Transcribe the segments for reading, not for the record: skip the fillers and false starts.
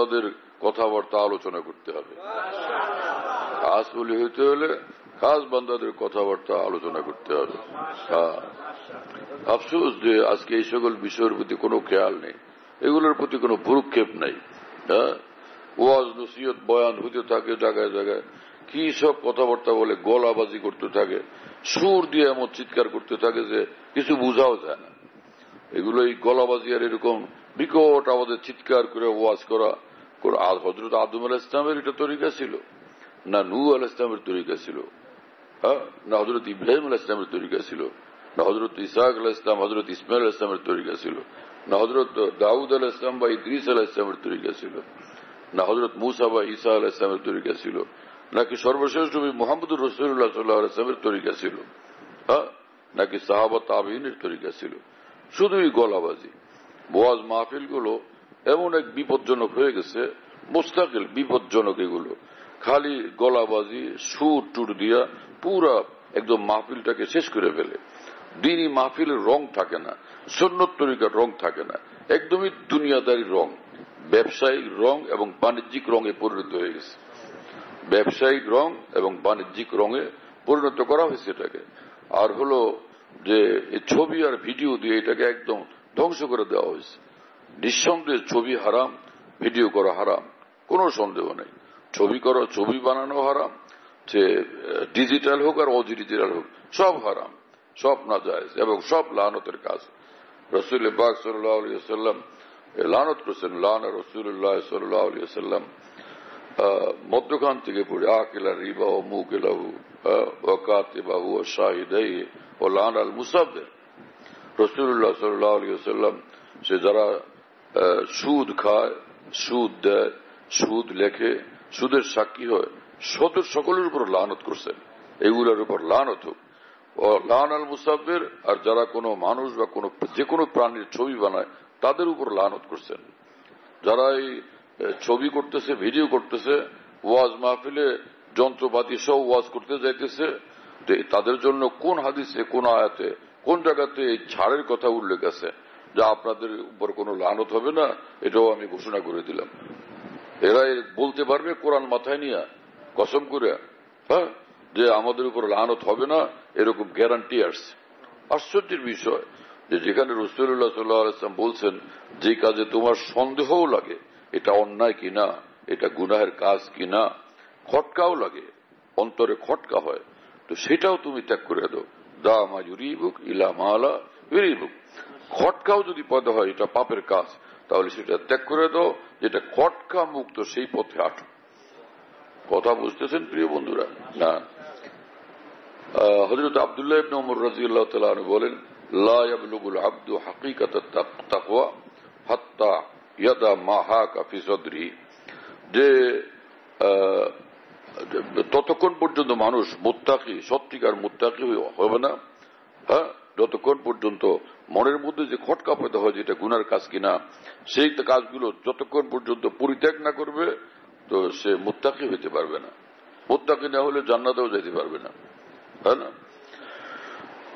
তাদের কথাবার্তা আলোচনা করতে হবে। খাস বলি হইতে হলে খাস বান্দাদের কথাবার্তা আলোচনা করতে হবে। আফসোস যে আজকে এই সকল বিষয়ের প্রতি কোনো খেয়াল নেই, এগুলোর প্রতি কোনো ভ্রুক্ষেপ নাই। ওয়াজ নসিহত বয়ান হইতে থাকে জায়গায় জায়গায়, কি সব কথাবার্তা বলে, গলাবাজি করতে থাকে, সুর দিয়ে এমন চিৎকার করতে থাকে যে কিছু বোঝাও যায় না। এগুলো এই গলাবাজি আর এরকম বিকট আওয়াজে চিৎকার করে ওয়াজ করা হযরত আদম আলাইহিস সালামের এটা তরিকা ছিল না, নূহ আলাইহিস সালামের তরিকা ছিল, না হযরত ইব্রাহিম আলাইহিস সালামের তরিকা ছিল, না হযরত ইসহাক আলাইহিস সালাম হযরত ইসমাঈল আলাইহিস সালামের তরিকা ছিল, না হযরত দাউদ আলাইহিস সালাম বা ইদ্রিস আলাইহিস সালামের তরিকা ছিল, না হযরত মূসা বা ঈসা আলাইহিস সালামের তরিকা ছিল, নাকি সর্বশেষ নবী মুহাম্মদুর রাসূলুল্লাহ সাল্লাল্লাহু আলাইহি ওয়াসাল্লামের তরিকা ছিল, নাকি সাহাবা তাবেঈনের তরিকা ছিল। শুধুই গলাবাজি। ওয়াজ মাহফিলগুলো এমন এক বিপজ্জনক হয়ে গেছে, মুস্তাকিল বিপজ্জনক। এগুলো খালি গলাবাজি সুর টুর দিয়া পুরা একদম মাহফিলটাকে শেষ করে ফেলে। দিনই মাহফিলের রং থাকে না, সুন্নত তরিকার রং থাকে না, একদমই দুনিয়াদারির রং, ব্যবসায়িক রং এবং বাণিজ্যিক রঙে পরিণত হয়ে গেছে। ব্যবসায়িক রং এবং বাণিজ্যিক রঙে পরিণত করা হয়েছে এটাকে। আর হলো যে ছবি আর ভিডিও দিয়ে এটাকে একদম ধ্বংস করে দেওয়া হয়েছে। নিঃসন্দেহে ছবি হারাম, ভিডিও করা হারাম, কোনো সন্দেহ নেই। ছবি বানানো হারাম, সে ডিজিটাল হোক আর অডিজিটাল হোক, সব হারাম, সব নাজায়েজ এবং সব লানতের কাজ। রাসূল পাক সাল্লাল্লাহু আলাইহি ওয়াসাল্লাম লানত করেছেন, লানা রাসূলুল্লাহ সাল্লাল্লাহু আলাইহি ওয়াসাল্লাম মধ্যখান থেকে পড়ে আকিলা রিবা ও মুকিলাহু ওয়া কাতিবাহু ওয়া শাহিদাইহি ওয়া লানা আল মুসাফির। রাসূলুল্লাহ সাল্লাল্লাহু আলাইহি ওয়াসাল্লাম সে যারা সুদ খায়, সুদ দেয়, সুদ লেখে, সুদের সাক্ষী হয়, সকলের উপর লানত করছেন, এগুলোর উপর লানত হোক। ও লান আল মুসাফির, আর যারা কোনো মানুষ বা যে কোনো প্রাণীর ছবি বানায় তাদের উপর লানত করছেন। যারা এই ছবি করতেছে, ভিডিও করতেছে, ওয়াজ মাহফিলে যন্ত্রপাতি সহ ওয়াজ করতে যাইতেছে, তাদের জন্য কোন হাদিসে, কোন আয়াতে, কোন জায়গাতে এই ছাড়ের কথা উল্লেখ আছে যা আপনাদের উপর কোনো লানত হবে না, এটাও আমি ঘোষণা করে দিলাম। এরা বলতে পারবে কোরআন মাথায় নিয়ে কসম করে, যে আমাদের উপর লানত হবে না, এরকম গ্যারান্টি আসছে। আশ্চর্যের বিষয় যে যেখানে রাসূলুল্লাহ সাল্লাল্লাহু আলাইহি ওয়াসাল্লাম বলছেন যে কাজে তোমার সন্দেহও লাগে এটা অন্যায় কিনা, এটা গুনাহের কাজ কিনা, খটকাও লাগে, অন্তরে খটকা হয়, তো সেটাও তুমি ত্যাগ করে দাও। দা মা ইউরিবুক ইলা মা লা ইউরিবুক। খটকাও যদি পদে হয় এটা পাপের কাজ, তাহলে সেটা ত্যাগ করে দাও, যেটা খটকা মুক্ত সেই পথে হাঁটো। কথা বুঝতেছেন প্রিয় বন্ধুরা? না, হযরত আব্দুল্লাহ ইবনে ওমর রাদিয়াল্লাহু তাআলা আনহু বলেন, লা ইয়াবলুগুল আবদু হাকিকাতাত তাকওয়া হাত্তা ইয়াদা মা হাকা ফি সাদরি। যে ততক্ষণ পর্যন্ত মানুষ মুত্তাকি, সত্যিকার মুত্তাকি হবে না, যতক্ষণ পর্যন্ত মনের মধ্যে যে খটকা পয়দা হয় যেটা গুনার কাজ কিনা, সেই কাজগুলো যতক্ষণ পর্যন্ত পরিত্যাগ না করবে তো সে মুত্তাকি হইতে পারবে না। মুত্তাকি না হলে জান্নাতেও যেতে পারবে না, তাই না?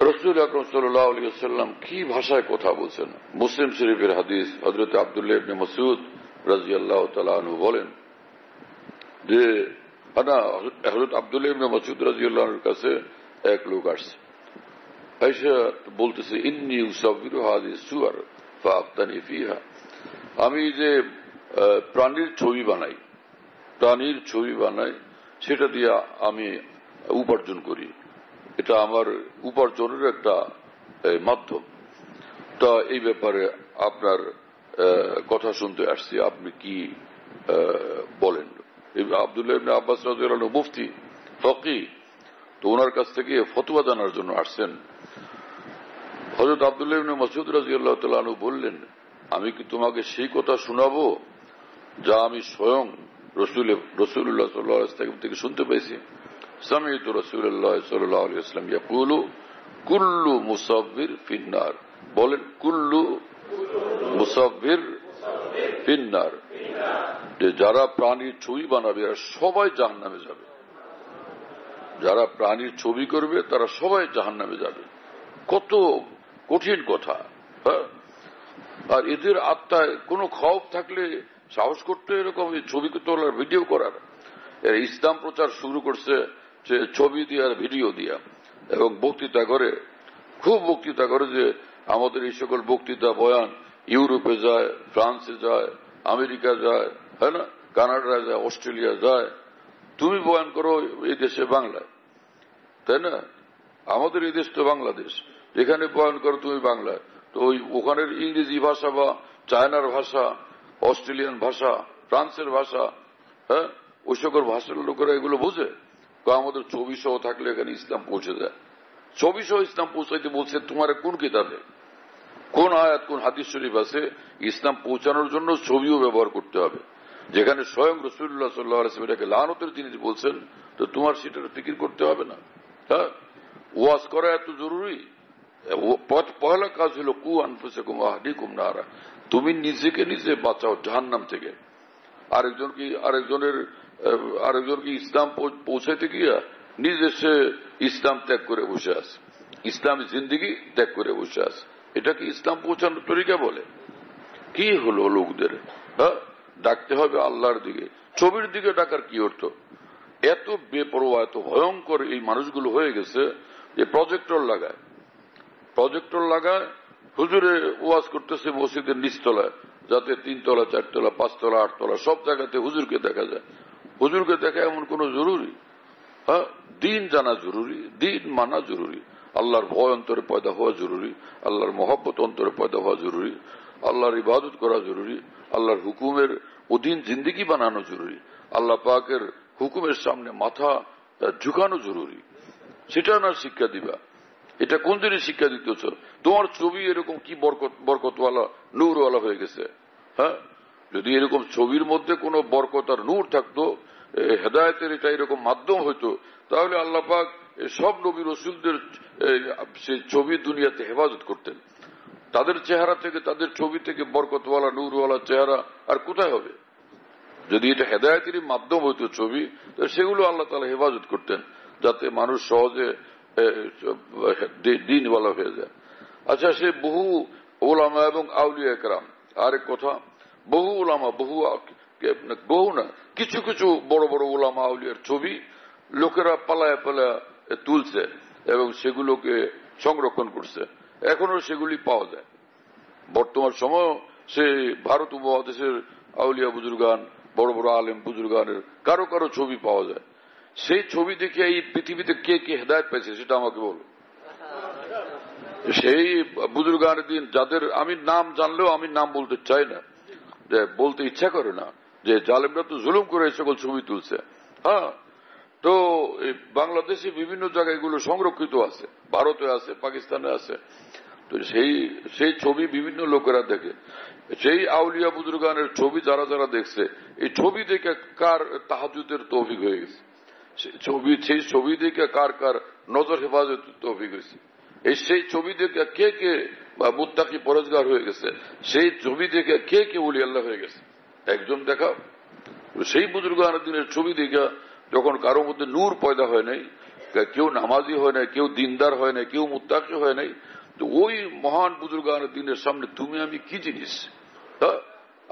রাসূল আকরাম সাল্লাল্লাহু আলাইহি ওয়াসাল্লাম কি ভাষায় কথা বলছেন। মুসলিম শরীফের হাদিস, হযরত আব্দুল্লাহ ইবনে মাসউদ রাদিয়াল্লাহু তাআলা আনহু বলেন যে হযরত আব্দুল্লাহ ইবনে মাসউদ রাদিয়াল্লাহু আনহুর কাছে এক লোক আসছে, আয়েশা বলতেছে, ইন্নী উসাব্বিরু হাযিহি সুওয়ার ফাআফতানি ফিহা। আমি যে প্রাণীর ছবি বানাই সেটা দিয়ে আমি উপার্জন করি, এটা আমার উপার্জনের একটা মাধ্যম। তা এই ব্যাপারে আপনার কথা শুনতে আসছি, আপনি কি বলেন? আব্দুল্লাহ ইবনে আব্বাস রাদিয়াল্লাহু আনহু মুফতি, ফকিহ, তো ওনার কাছ থেকে ফতোয়া জানার জন্য আসছেন। হযরত আব্দুল্লাহ ইবনে মাসউদ রাদিয়াল্লাহু তাআলা আনহু বললেন, আমি কি তোমাকে সেই কথা শোনাবো যা আমি স্বয়ং রাসূলুল্লাহ সাল্লাল্লাহু আলাইহি ওয়াসাল্লাম থেকে শুনতে পেয়েছি? সামি'তু রাসূলুল্লাহ সাল্লাল্লাহু আলাইহি ওয়াসাল্লাম ইয়াকুলু কুল্লু মুসাব্বির ফিন্নার। বলেন, কুল্লু মুসাব্বির ফিন্নার, যে যারা প্রাণীর ছবি বানাবে এরা সবাই জাহান্নামে যাবে। যারা প্রাণীর ছবি করবে তারা সবাই জাহান্নামে যাবে। কত কঠিন কথা। আর এদের আত্মায় কোনো খৌফ থাকলে সাহস করতে এরকম ছবি তোলার, ভিডিও করার। এর ইসলাম প্রচার শুরু করছে যে ছবি দিয়ে আর ভিডিও দিয়া, এবং বক্তৃতা করে, খুব বক্তৃতা করে যে আমাদের এই সকল বক্তৃতা বয়ান ইউরোপে যায়, ফ্রান্সে যায়, আমেরিকা যায়, হ্যাঁ না, কানাডায় যায়, অস্ট্রেলিয়া যায়। তুমি বয়ান করো এই দেশে বাংলায়, তাই না? আমাদের এই দেশ তো বাংলাদেশ, এখানে বয়ান করো তুমি বাংলায়, তো ওই ওখানের ইংরেজি ভাষা বা চায়নার ভাষা, অস্ট্রেলিয়ান ভাষা, ফ্রান্সের ভাষা, হ্যাঁ, ওই সকল ভাষার লোকেরা এগুলো বোঝে? আমাদের ছবি সহ থাকলে এখানে ইসলাম পৌঁছে যায়। ছবি সহ ইসলাম পৌঁছাইতে বলছে তোমার কোন কিতাবে, কোন আয়াত, কোন হাদিস শরীফ আছে ইসলাম পৌঁছানোর জন্য ছবিও ব্যবহার করতে হবে? যেখানে স্বয়ং রাসূলুল্লাহ সাল্লাল্লাহু আলাইহি ওয়াসাল্লাম এটাকে লানতের জিনিস বলছেন, তো তোমার সেটার ফিকির করতে হবে না? হ্যাঁ, ওয়াজ করা এত জরুরি? পয়লা কাজ হলো কু আনফুসাকুম ওয়া আহলিকুম নারা, তুমি নিজেকে নিজে বাঁচাও জাহান্নাম থেকে। আরেকজনকে ইসলাম পৌঁছাইতে গিয়া নিজে সে ইসলাম ত্যাগ করে বসে আছে, ইসলামী জিন্দিগি ত্যাগ করে বসে আছে। এটা কি ইসলাম পৌঁছানোর তরিকা বলে? কি হলো লোকদের? হ্যাঁ, ডাকতে হবে আল্লাহর দিকে, ছবির দিকে ডাকার কি অর্থ? এত বেপরোয়া, এত ভয়ঙ্কর এই মানুষগুলো হয়ে গেছে যে প্রজেক্টর লাগায় হুজুরে ওয়াজ করতেছে মসজিদের নিচতলায়, যাতে 3 তলা 4 তলা 5 তলা 8 তলা সব জায়গাতে হুজুরকে দেখা যায়। হুজুরকে দেখা এমন কোন জরুরি? হ্যাঁ, দিন জানা জরুরি, দিন মানা জরুরি, আল্লাহর ভয় অন্তরে পয়দা হওয়া জরুরি, আল্লাহর মহব্বত অন্তরে পয়দা হওয়া জরুরি, আল্লাহর ইবাদত করা জরুরি, আল্লাহর হুকুমের অধীন জিন্দিগি বানানো জরুরি, আল্লাহ পাকের হুকুমের সামনে মাথা ঝুঁকানো জরুরি। সেটা না শিক্ষা দিবা? এটা কোন জিনিস শিক্ষা দিতেছ? তোমার ছবি এরকম কি বরকতওয়ালা নূরওয়ালা হয়ে গেছে? হ্যাঁ, যদি এরকম ছবির মধ্যে কোনো বরকত আর নূর থাকতো, হেদায়েতের এটা এরকম মাধ্যম হইতো, তাহলে আল্লাহ পাক সব নবী রাসূলদের সেই ছবি দুনিয়াতে হেফাজত করতেন। তাদের চেহারা থেকে, তাদের ছবি থেকে বরকতওয়ালা নূরওয়ালা চেহারা আর কোথায় হবে? যদি এটা হেদায়েতেরই মাধ্যম হইতো ছবি, তো সেগুলো আল্লাহ তাআলা হেফাজত করতেন, যাতে মানুষ সহজে দিনওয়ালা হয়ে যায়। আচ্ছা, সে বহু ওলামা এবং আউলিয়া কেরাম, আরেক কথা, বহু ওলামা, বহু না, কিছু কিছু বড় বড় ওলামা আউলিয়ার ছবি লোকেরা পালায়া পালায়া তুলছে এবং সেগুলোকে সংরক্ষণ করছে, এখনো সেগুলি পাওয়া যায়। বর্তমান সময় সে ভারত উপমহাদেশের আউলিয়া বুজুর্গান, বড় বড় আলেম বুজুর্গানের কারো কারো ছবি পাওয়া যায়। সেই ছবি দেখে এই পৃথিবীতে কে কে হেদায়েত পেয়েছে সেটা আমাকে বলো। সেই বুজুর্গানের দিন যাদের আমি নাম জানলেও আমি নাম বলতে চাই না, যে বলতে ইচ্ছা করে না, যে জালেমরা তো জুলুম করে এই সকল ছবি তুলছে। হ্যাঁ, তো বাংলাদেশে বিভিন্ন জায়গায় এগুলো সংরক্ষিত আছে, ভারতে আছে, পাকিস্তানে আছে। তো সেই ছবি বিভিন্ন লোকেরা দেখে। সেই আউলিয়া বুজুর্গানের ছবি যারা যারা দেখছে, এই ছবি দেখে কার তাহাজ্জুদের তৌফিক হয়ে গেছে, সেই ছবি দেখে কার কার নজর হেফাজতের তৌফিক হয়েছে, সেই ছবি দেখে কে কে মুত্তাকি পরেজগার হয়ে গেছে, সেই ছবি দেখে কে কে ওলি আল্লাহ হয়ে গেছে, একজন দেখাও। সেই বুজুর্গানের দিনের ছবি দেখে যখন কারোর মধ্যে নূর পয়দা হয় নাই, কেউ নামাজি হয় নাই, কেউ দিনদার হয় নাই, কেউ মুত্তাকি হয় নাই, তো ওই মহান বুজুর্গানের দিনের সামনে তুমি আমি কি জিনিস? হ্যাঁ,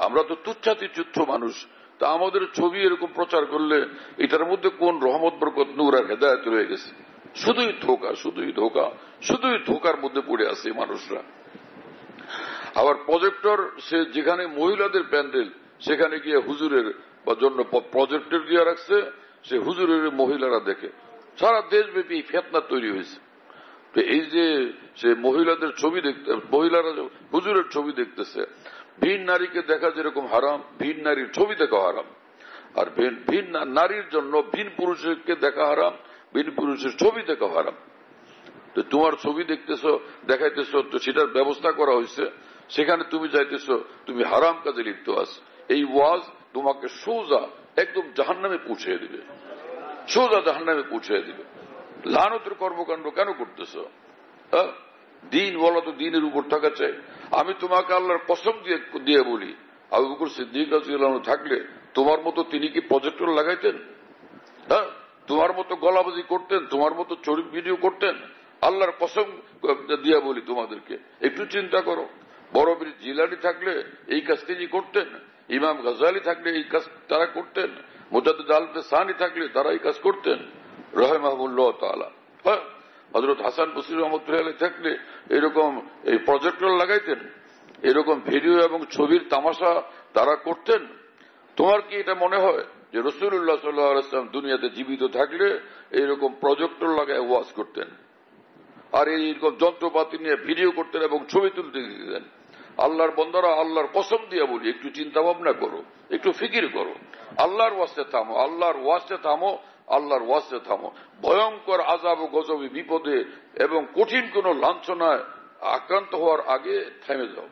আমরা তো তুচ্ছাতি তুচ্ছ মানুষ, তা আমাদের ছবি এরকম প্রচার করলে এটার মধ্যে কোন রহমত বরকত নূর আর হেদায়েত রয়ে গেছে? শুধুই ধোঁকা, শুধুই ধোঁকা, শুধুই ধোঁকার মধ্যে পড়ে আছে মানুষরা। আবার প্রজেক্টর, সে যেখানে মহিলাদের প্যান্ডেল, সেখানে গিয়ে হুজুরের জন্য প্রজেক্টর দিয়ে রাখছে, সে হুজুরের মহিলারা দেখে। সারা দেশব্যাপী ফিতনা তৈরি হয়েছে। তো এই যে সে মহিলাদের ছবি দেখতে, মহিলারা হুজুরের ছবি দেখতেছে, ভিন নারীকে দেখা যেরকম হারাম, ভিন নারীর ছবি দেখা হারাম। আর ভিন নারীর জন্য ভিন পুরুষকে দেখা হারাম, ভিন পুরুষের ছবি দেখা হারাম। তো তোমার ছবি দেখতেছ, দেখাইতেছ, তো সেটার ব্যবস্থা করা হয়েছে, সেখানে তুমি যাইতেছ, তুমি হারাম কাজে লিপ্ত আছো। এই ওয়াজ তোমাকে সোজা একদম জাহান্নামে পৌঁছে দিবে, সোজা জাহান্নামে পৌঁছে দিবে। লানতের কর্মকাণ্ড কেন করতেছ? দিন বলা তো দিনের উপর থাকা চাই। আমি তোমাকে আল্লাহর কসম দিয়ে বলি, আবু বকর সিদ্দিক রাদিয়াল্লাহু আনহু থাকলে তোমার মতো তিনি কি প্রজেক্টর লাগাইতেন? হ্যাঁ, তোমার মতো গলাবাজি করতেন, তোমার মতো চরিত ভিডিও করতেন? আল্লাহর কসম দিয়ে বলি তোমাদেরকে, একটু চিন্তা করো। বড় বীর জিলানী থাকলে এই কাজ তিনি করতেন? ইমাম গাজ্জালী থাকলে এই কাজ তারা করতেন, মুজাদ্দিদ আল-ফিসানি থাকলে তারা এই কাজ করতেন রাহিমাহুল্লাহ তাআলা। হযরত হাসান বসরি রহমাতুল্লাহ আলাইহি থাকলে এরকম এই প্রজেক্টর লাগাইতেন, এরকম ভিডিও এবং ছবির তামাশা তারা করতেন। তোমার কি এটা মনে হয় যে রাসূলুল্লাহ সাল্লাল্লাহু আলাইহি ওয়াসাল্লাম দুনিয়াতে জীবিত থাকলে এইরকম প্রজেক্টর লাগায় ওয়াজ করতেন আর এইরকম যন্ত্রপাতি নিয়ে ভিডিও করতেন এবং ছবি তুলতে দিতেন? আল্লাহর বন্দারা, আল্লাহর কসম দিয়ে বলি, একটু চিন্তা ভাবনা করো, একটু ফিকির করো। আল্লাহর ওয়াস্তে থামো, আল্লাহর ওয়াস্তে থামো, আল্লাহর ওয়াস্তে থামো। ভয়ঙ্কর আযাব ও গজবে, বিপদে এবং কঠিন কোন লাঞ্ছনায় আক্রান্ত হওয়ার আগে থেমে যাও।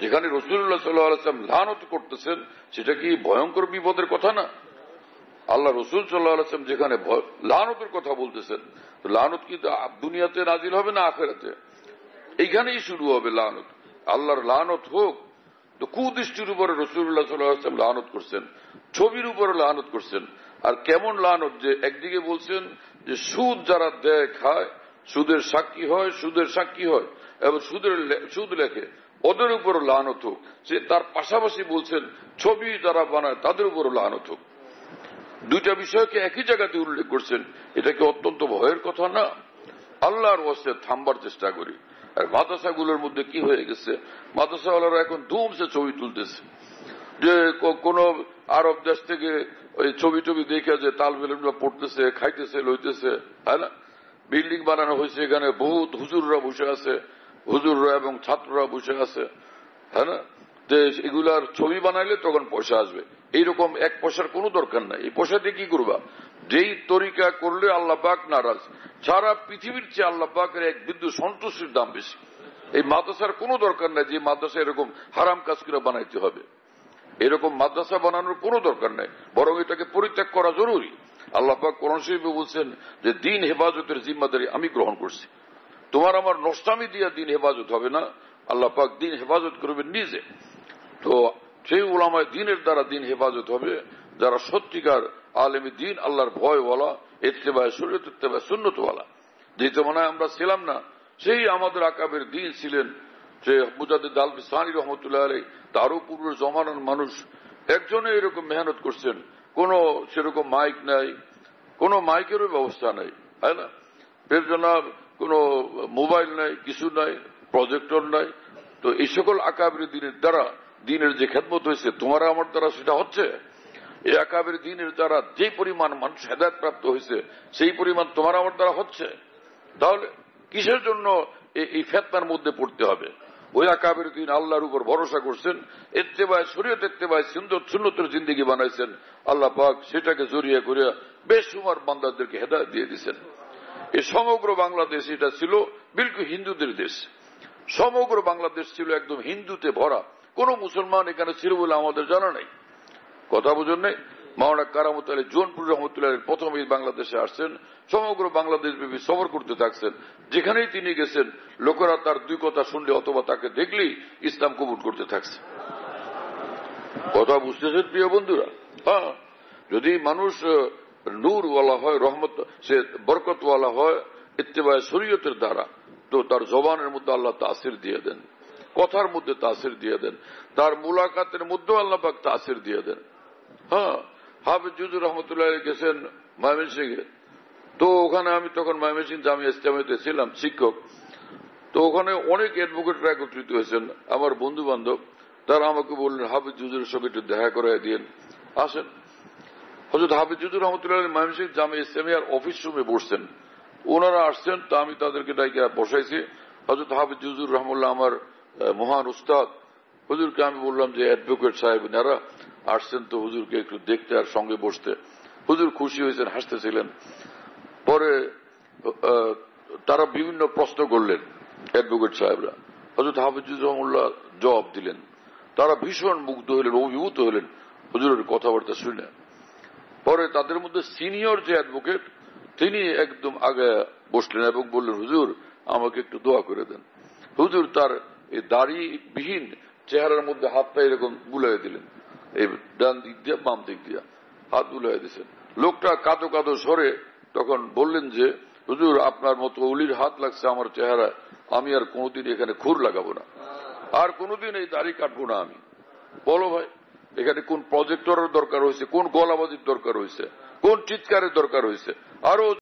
যেখানে রাসূলুল্লাহ সাল্লাল্লাহু আলাইহি ওয়াসাল্লাম লানত করতেছেন, সেটা কি ভয়ঙ্কর বিপদের কথা না? আল্লাহ রাসূল সাল্লাল্লাহু আলাইহি ওয়াসাল্লাম যেখানে লানতের কথা বলতেছেন, লানত কি দুনিয়াতে নাজিল হবে না আখিরাতে? এইখানেই শুরু হবে লানত। আল্লাহর লানত হোক। তো কুদৃষ্টির উপরে রাসূলুল্লাহ সাল্লাল্লাহু আলাইহি ওয়াসাল্লাম লানত করছেন, ছবির উপরে লানত করছেন। আর কেমন লানত, যে একদিকে বলছেন যে সুদ যারা দেয় খায়, সুদের সাক্ষী হয়, সুদের সাক্ষী হয় এবং সুদ লেখে, ওদের উপরও লানত হোক। সে তার পাশাপাশি বলছেন ছবি যারা বানায় তাদের উপরও লানত হোক। দুইটা বিষয়কে একই জায়গাতে উল্লেখ করছেন। এটা কি অত্যন্ত ভয়ের কথা না? আল্লাহর ওয়াস্তে থামবার চেষ্টা করি। আর মাদ্রাসাগুলোর মধ্যে কি হয়ে গেছে, মাদ্রাসাওয়ালারা এখন ধুমসে ছবি তুলতেছে, যে কোন আরব দেশ থেকে ওই ছবি টবি দেখে যে তালবেলগুলো পড়তেছে, খাইতেছে, লইতেছে, তাই না? বিল্ডিং বানানো হয়েছে, এখানে বহুত হুজুররা বসে আছে, হুজুররা এবং ছাত্ররা বসে আছে, হ্যাঁ না? যে এগুলার ছবি বানাইলে তখন পয়সা আসবে। এইরকম এক পয়সার কোনো দরকার নাই। এই পয়সা দিয়ে কি করবা? যেই তরিকা করলে আল্লাহ পাক নারাজ। সারা পৃথিবীর চেয়ে আল্লাহ পাকের এক বিন্দু সন্তুষ্টির দাম বেশি। এই মাদ্রাসার কোনো দরকার নাই যে মাদ্রাসা এরকম হারাম কাজ করে বানাইতে হবে। এরকম মাদ্রাসা বানানোর কোনো দরকার নাই, বরং এটাকে পরিত্যাগ করা জরুরি। আল্লাহ পাক কোরআন শরীফে বলছেন যে দিন হেফাজতের জিম্মাদারি আমি গ্রহণ করছি। তোমার আমার নষ্টামি দিয়ে দিন হেফাজত হবে না, আল্লাহ পাক দিন হেফাজত করবেন নিজে। তো সেই উলামায়ে দ্বীনের দ্বারা দিন হেফাজত হবে যারা সত্যিকার আলেমী দ্বীন, আল্লাহর ভয়ওয়ালা, ইত্তেবায়ে শরীয়ত, ইত্তেবায়ে সুন্নতওয়ালা। যে জমানায় আমরা ছিলাম না, সেই আমাদের আকাবের দ্বীন ছিলেন যে মুজাদ্দিদ আল-ফিসানি রহমতুল্লাহ আলাইহি, তারও পূর্বের জমানার মানুষ একজনে এরকম মেহনত করছেন। কোন সেরকম মাইক নাই, কোন মাইকেরও ব্যবস্থা নাই, তাই না? এর জন্য কোন মোবাইল নাই, কিছু নাই, প্রজেক্টর নাই। তো এই সকল আকাবের দ্বীনের দ্বারা দ্বীনের যে খেদমত হয়েছে, তোমার আমার দ্বারা সেটা হচ্ছে। এই আকাবের দ্বীনের দ্বারা যে পরিমাণ মানুষ হেদায়েত প্রাপ্ত হয়েছে, সেই পরিমাণ তোমার আমার দ্বারা হচ্ছে। তাহলে কিসের জন্য এই ফিতনার মধ্যে পড়তে হবে? ওই আকাবের দ্বীন আল্লাহর উপর ভরসা করছেন, ইত্তেবায়ে শরীয়ত, ইত্তেবায়ে সুন্নতের জিন্দেগি বানাইছেন। আল্লাহ পাক সেটাকে জড়িয়ে করে বেশুমার বান্দাদেরকে হেদায়েত দিয়ে দিয়েছেন। এই সমগ্র বাংলাদেশ এটা ছিল বিলকুল হিন্দুদের দেশ। সমগ্র বাংলাদেশ ছিল একদম হিন্দুতে ভরা। কোন মুসলমান এখানে ছিল বলে আমাদের জানা নাই। কথা বুঝুন নাই? মাওলানা কারামত আলী জোনপুর রহমতুল্লাহ প্রথম এই বাংলাদেশে আসছেন, সমগ্র বাংলাদেশ ব্যাপী সফর করতে থাকছেন। যেখানেই তিনি গেছেন, লোকেরা তার দুই কথা শুনলে অথবা তাকে দেখলেই ইসলাম কবুল করতে থাকছে। কথা বুঝতেছেন প্রিয় বন্ধুরা? হ্যাঁ, যদি মানুষ নূরওয়ালা হয়, রহমত, সে বরকতওয়ালা হয় ইত্তেবায়ে শরীয়তের দ্বারা, তো তার জবানের মধ্যে আল্লাহ তাসির দিয়ে দেন, কথার মধ্যে তাসির দিয়ে দেন, তার মুলাকাতের মধ্যেও আল্লাহ পাক তাসির দিয়ে দেন। হ্যাঁ, হাফেজ জুজুর রহমতুল্লাহ গেছেন ময়মনসিংহে। তো ওখানে আমি তখন ময়মনসিংহ জামিয়া ইসলামিয়াতে ছিলাম শিক্ষক। তো ওখানে অনেক অ্যাডভোকেটরা একত্রিত হয়েছেন, আমার বন্ধু বান্ধব। তারা আমাকে বললেন হাফেজ জুজুরের সঙ্গে একটু দেখা করাই দিন, আসেন। হযরত হাফেজ জুজুর রহমতুল্লাহ ময়মনসিংহ জামিয়া ইসলামিয়ার অফিস রুমে বসছেন। ওনারা আসছেন, তো আমি তাদেরকে ডাইকে বসাইছি। হযরত হাফেজ জুজুর রহমতুল্লাহ আমার মহান উস্তাদ, হুজুরকে আমি বললাম যে অ্যাডভোকেট সাহেব এনারা আসছেন, তো হুজুরকে একটু দেখতে আর সঙ্গে বসতে। হুজুর খুশি হয়েছেন, হাসতেছিলেন। পরে তারা বিভিন্ন প্রশ্ন করলেন অ্যাডভোকেট সাহেবরা, হযরত হাফেজুর রহমতুল্লাহ জবাব দিলেন। তারা ভীষণ মুগ্ধ হলেন, অভিভূত হলেন হুজুরের কথাবার্তা শুনে। পরে তাদের মধ্যে সিনিয়র যে অ্যাডভোকেট, তিনি একদম আগে বসলেন এবং বললেন হুজুর আমাকে একটু দোয়া করে দেন। হুজুর তার এই দাড়িবিহীন চেহারার মধ্যে হাতটা এরকম বুলাই দিলেন, এই ডান দিক দিয়ে বাম দিক দিয়ে হাত বুলাই দিয়েছেন। লোকটা কাঁদো কাঁদো স্বরে তখন বললেন যে হুজুর আপনার মতো অলির হাত লাগছে আমার চেহারায়, আমি আর কোনোদিন এখানে খুর লাগাবো না, আর কোনোদিন এই দাড়ি কাটবো না আমি। বলো ভাই, এখানে কোন প্রজেক্টরের দরকার হয়েছে, কোন গলাবাজির দরকার হয়েছে, কোন চিৎকারের দরকার হয়েছে? আরো